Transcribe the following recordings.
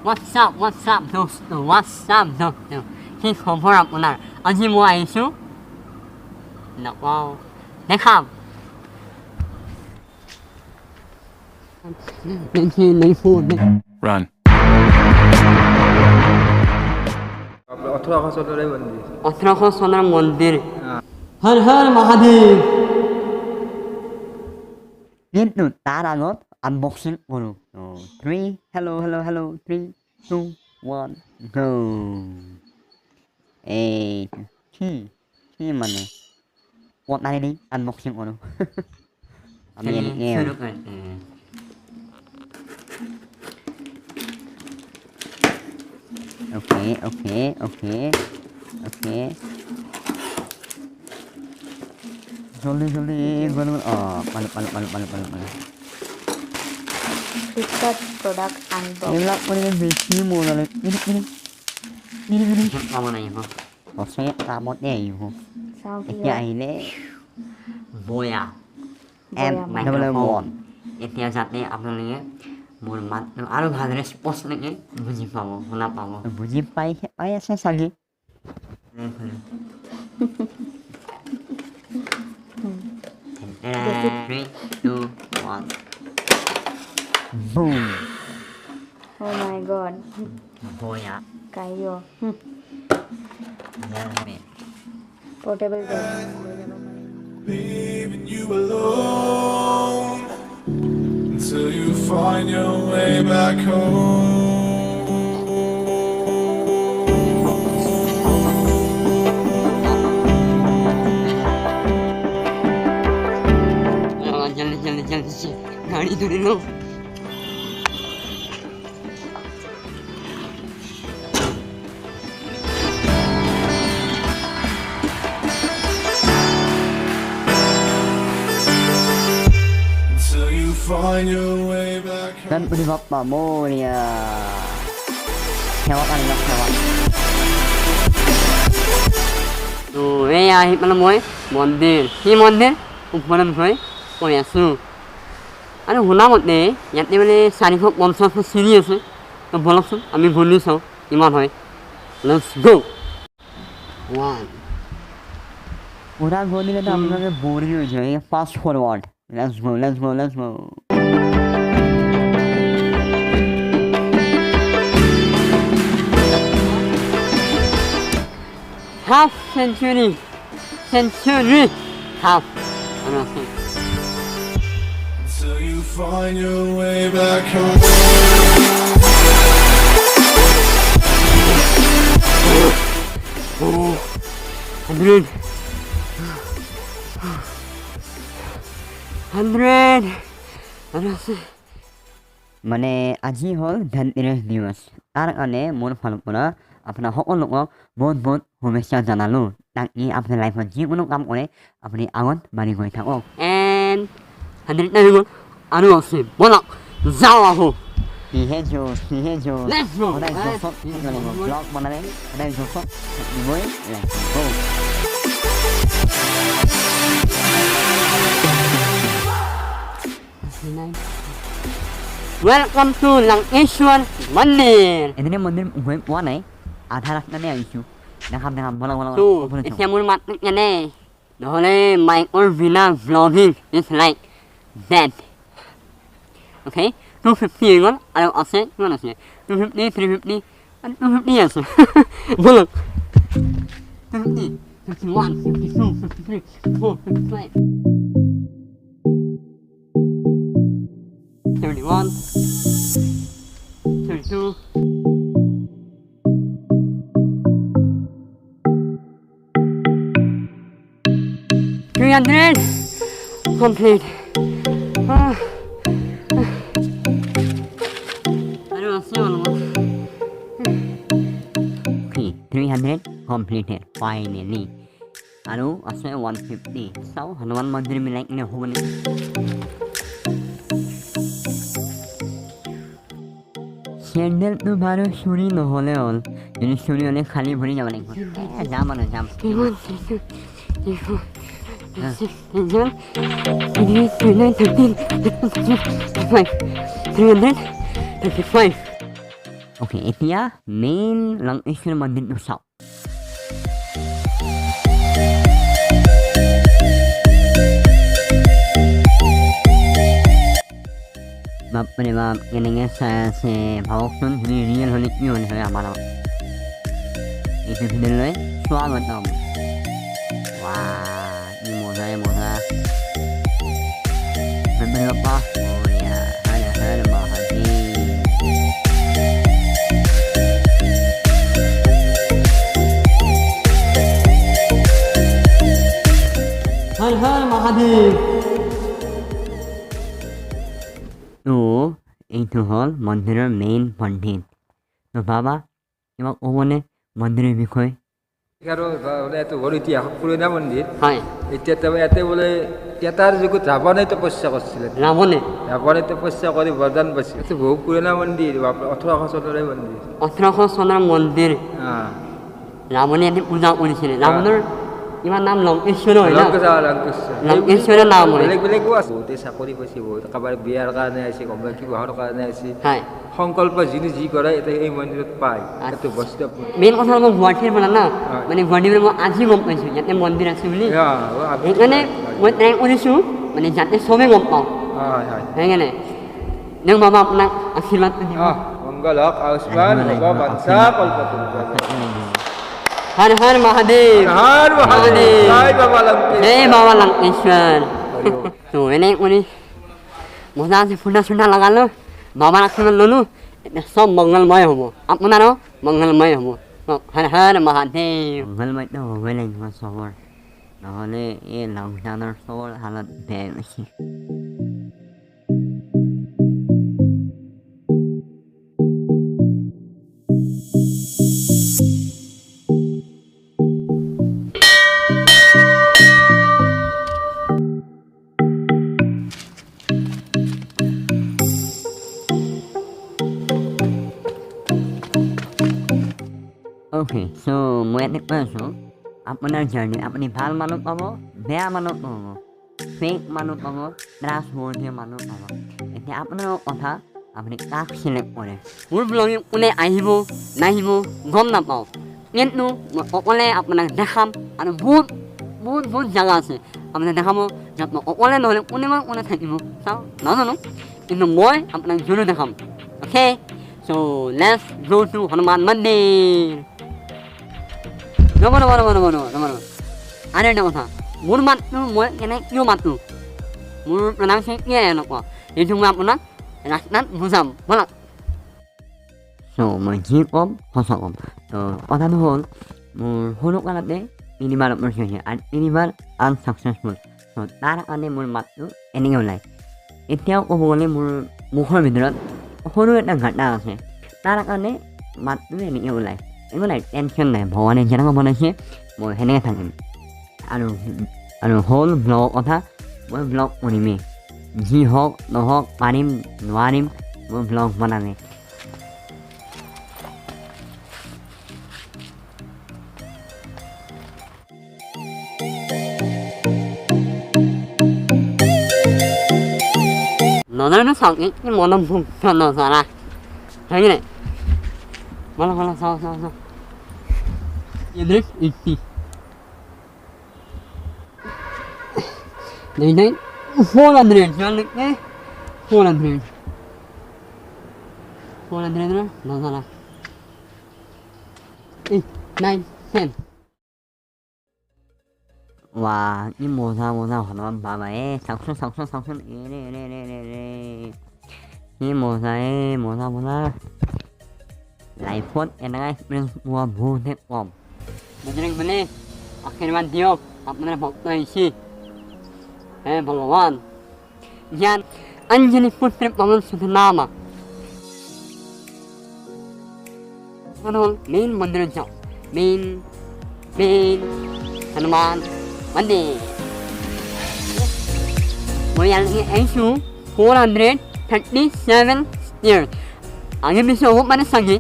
What's up 도스트 What's up 도스트ที่ผมพูดกับคุณน่ะอันที่มัวไอ้ชูนักว้าวนะครับในพูด Run. অথরাখো সোনার মন্দির Har Har Mahadev Biết được tá ra ngốt unboxing một 3 hello 3 2 1 go ที่มันเนี่ยกดอะไรดิ unboxing หมดเอาเมียนเงี้ยโอเคJolly, gua balik. Flipkart product unbox. Ini lah, ini besi mula lagi. Ini. kamu nanya kok Maksudnya ramotnya itu. Saudia. ini boya em microphone itu saatnya apa namanya Muhammad aduh ada respons lagi bunyi kamu kenapa kamu bunyi payah saya lagi. Three, two, one. Boom. Oh my god. Boya. Kayo. Helmet. Portable desk. Leaving you alone until you find your way back home. जल्दी गाड़ी धुरी लो Until you find your way back home. Dan penyebab pneumonia. Hewan. tuh ya mana moy mondir hi mondir ukuran hoy koyasu আরে শুনা মতে ইয়াতে মানে 450 foot চিৰি আছে তো বলকচোন আমি বনি চাওঁ ইমান হয় লেটস গো 1 ওরা গদিলে তো আপনাকে বোরিং হয়ে যায় fast forward let's go half century half Until you find your way back home. 100 মানে আজি হ'ল ধনতেৰছ দিৱস তাৰ কাৰণে মোৰ ফালৰ পৰা আপোনাৰ সকলোকক বহুত শুভেচ্ছা জনালোঁ তাকি আপোনাৰ লাইফত যিকোনো কাম কৰে আপুনি আগত বাঢ়ি গৈ থাকক and 100 na yun ano kasi wala যাও আহো সিহে জোৰ let's go সদায় জোচত ব্লগ বনালে সদায় জোচত থাকিবই লাগিব welcome to Langeshwar Mandir এনেনে মন্দিৰ গৈ পোৱা নাই আধা ৰাস্তাতে আহিছোঁ দেখাম বলা তো এতিয়া মোৰ মাত কেনে নহ'লে মাইকৰ বিনা vlogging is like that okay 250 হৈ গ'ল আৰু আছে কিমান আছে 250 350 আৰু 250 আছে বলক 250 51 52 53 54 55 31 32 300 complete ano masih okay 300 completed finally আৰু আছে 150 চাও হনুমান মন্দিৰ মিলাই কিনে হ'বনে চেণ্ডেলটো বাৰু চুৰি নহ'লে হ'ল যদি চুৰি হ'লে খালী ভৰি যাব লাগিব যাম 335 Okay, এতিয়া মেইন লংকেশ্বৰ মন্দিৰটো চাওক বাপৰে বাপ কেনেকৈ চাই আছে ভাবকচোন যদি ৰিয়েল হ'লে কি হ'লে হয় আমাৰ এইটো ভিডিঅ'লৈ স্বাগতম ৱা ই মজাই মজা বাপৰে বাপা বঢ়িয়া হৰ হৰ মহাদেৱ হৰ হৰ মহাদেৱ তো এইটো হ'ল মন্দিৰৰ মেইন পণ্ডিত তো বাবা কিবা ক'বনে মন্দিৰৰ বিষয়ে আৰু বোলে এইটো বৰ ইতিহাস পুৰণা মন্দিৰ হয় এতিয়া তাৰমানে ইয়াতে বোলে কেটাৰ যুগত ৰাৱণে তপস্যা কৰিছিলে ৰাৱণে ৰাৱণে তপস্যা কৰি বৰদান পাইছিল এইটো বহু পুৰণা মন্দিৰ 1800 চনৰে মন্দিৰ 1800 চনৰ মন্দিৰ ৰাৱণে ইয়াতে পূজা কৰিছিলে ৰাৱণৰ ইমান নাম লংকেশ্বৰ হয় না লংকেশ্বৰৰ নাম হয় বেলেগ বেলেগো আছে বহুতে চাকৰি পাইছে বহুত কাৰোবাৰ বিয়াৰ কাৰণে আহিছে কোনোবাই কিবাহৰ কাৰণে আহিছে হয় সংকল্প যিনি যি কৰে এতিয়া এই মন্দিৰত পায় এইটো বৈষ্ণৱ মেইন কথা হ'ল মই গুৱাহাটীৰ পৰা না মানে গুৱাহাটীৰ পৰা মই আজি গম পাইছোঁ ইয়াতে মন্দিৰ আছে বুলি সেইকাৰণে মই ট্ৰাই কৰিছোঁ মানে যাতে চবেই গম পাওঁ হয় হয় সেইকাৰণে দিয়ক বাবা আপোনাক আশীৰ্বাদটো দিব মংগল হওক আয়ুষ্মান ভৱ বাঞ্ছা কল্পতৰু হৰ হৰ মহাদেৱ হৰ মহাদেৱ জয় বাবা লংকেশ্বৰ জয় বাবা লংকেশ্বৰ তো এনেই কৰি মজা আছে ফুটা চুটা লগালোঁ বাবাৰ আশীৰ্বাদ ল'লোঁ এতিয়া চব মংগলময় হ'ব আপোনাৰো মংগলময় হ'ব হৰ হৰ মহাদেৱ মংগলময়টো হ'বই লাগিব চবৰ নহ'লে এই লকডাউনৰ চবৰ হালত বেয়া গৈছে Okay, so মই ইয়াতে কৈ আছোঁ আপোনাৰ জাৰ্ণি আপুনি ভাল মানুহ পাব বেয়া মানুহ পাব ফেক মানুহ পাব ট্ৰাষ্টৱৰ্থি মানুহ পাব এতিয়া আপোনাৰ কথা আপুনি কাক চিলেক্ট কৰে মোৰ ব্লগিং কোনে আহিব নাহিব গম নাপাওঁ কিন্তু মই অকলে আপোনাক দেখাম আৰু বহুত বহুত বহুত জেগা আছে আপোনাক দেখাব য'ত মই অকলে নহ'লে কোনোবা কোনে থাকিব চাওঁ নাজানো কিন্তু মই আপোনাক জৰুৰ দেখাম okay so' let's go to Hanuman মন্দিৰ ৰ'ব আৰু এটা কথা মোৰ মাতটো মই কিয় মাতোঁ মোৰ প্ৰনাউন্সিয়েশ্যন কিয় এনেকুৱা এইটো মই আপোনাক ৰাস্তাত বুজাম ব'লক চ' মই যি ক'ম সঁচা ক'ম তো কথাটো হ'ল মোৰ সৰু কালতে তিনিবাৰ অপাৰেশ্যন হৈছে আৰু তিনিবাৰ আনচাকচেছফুল চ' তাৰ কাৰণে মোৰ মাতটো এনেকৈ ওলায় এতিয়াও ক'ব গ'লে মোৰ মুখৰ ভিতৰত সৰু এটা ঘাটা আছে তাৰ কাৰণে মাতটো এনেকৈ ওলায় একো নাই টেনশ্যন নাই ভগৱানে যেনেকৈ বনাইছে মই সেনেকৈ থাকিম আৰু হ'ল ব্লগৰ কথা মই ব্লগ কৰিমেই যি হওক নহওক পাৰিম নোৱাৰিম মই blog বনামেই 너네는 성이 뭐는 불편하잖아. 당연히. 말라 사. 얘들 있지. 너희들 호란들이 잘릴게. 호란들이는 너잖아. 8, 9, 10. 와, 이 모사 하나만 봐봐에 상sun 이 모사에 모사 라이폰 에나가 experience mua bu thế bom Majaling bani, akhirman diop, apna bhakta isi. Bhagavan. Yan, Anjani putra paman sudhanama. Ano, main mandir jao. Main, Hanuman, Mandi. Mo yang issue 437 years. Ang ibig sabihin man sagi.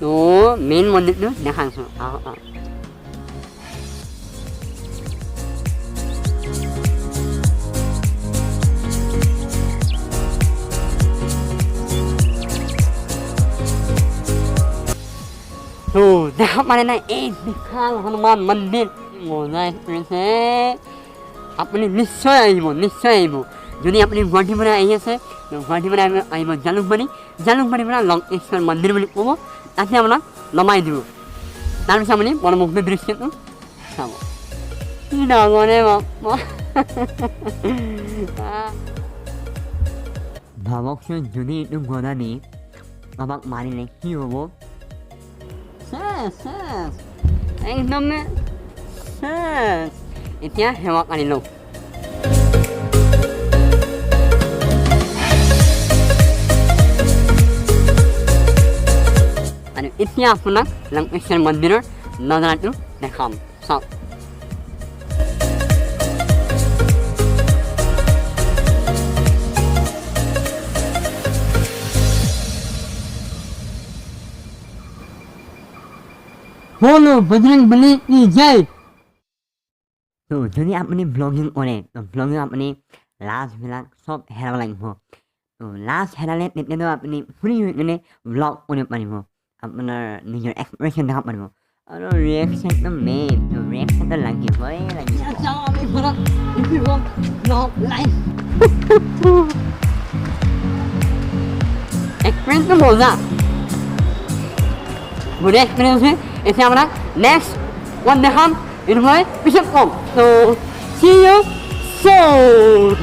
No, main mandir no, nakangso. तो देखा माने ना एक दिखा हनुमान मंदिर मोजा experience है अपनी निश्चय आइबो যদি আপনি গুৱাহাটী পৰা আহি আছে গুৱাহাটী পৰা আহিব জালুকবাৰী পৰা লংকেশ্বৰ মন্দিৰ বুলি ক'ব তাতে আপোনাক নমাই দিব তাৰপিছত আপুনি পৰমুগ্ধ দৃশ্যটো চাব কি ডাঙৰে বাপ্পা ভাবকচোন যদি এইটো গদানি আমাক মাৰিলে কি হ'ব চেছ একদমে চেছ এতিয়া সেৱা কাঢ়ি লওঁ আৰু এতিয়া আপোনাক লংকেশ্বৰ মন্দিৰৰ নজাৰাটো দেখাম চাওক बोलो बजरंग बली की जय তো যদি আপুনি ব্লগিং কৰে তো ব্লগিং আপুনি লাজবিলাক চব হেৰাব লাগিব তো লাজ হেৰালে তেতিয়াতো আপুনি ফ্ৰী হৈ কিনে ব্লগ কৰিব পাৰিব আপোনাৰ নিজৰ এক্সপ্ৰেশ্যন দেখাব পাৰিব আৰু ৰিয়েকশ্যনটো মেইন তো ৰিয়েকশ্যনটো লাগিবই লাগিব যাও আমি ঘৰত ইউটিউব ব্লগ লাইভ এক্সপিৰিয়েঞ্চটো মজা বুঢ়ী এক্সপিৰিয়েঞ্চ হয় এতিয়া আমৰা নেক্সট ওয়ান দেখাম এৰপৰে পিছত কম তো সি ইউ সোন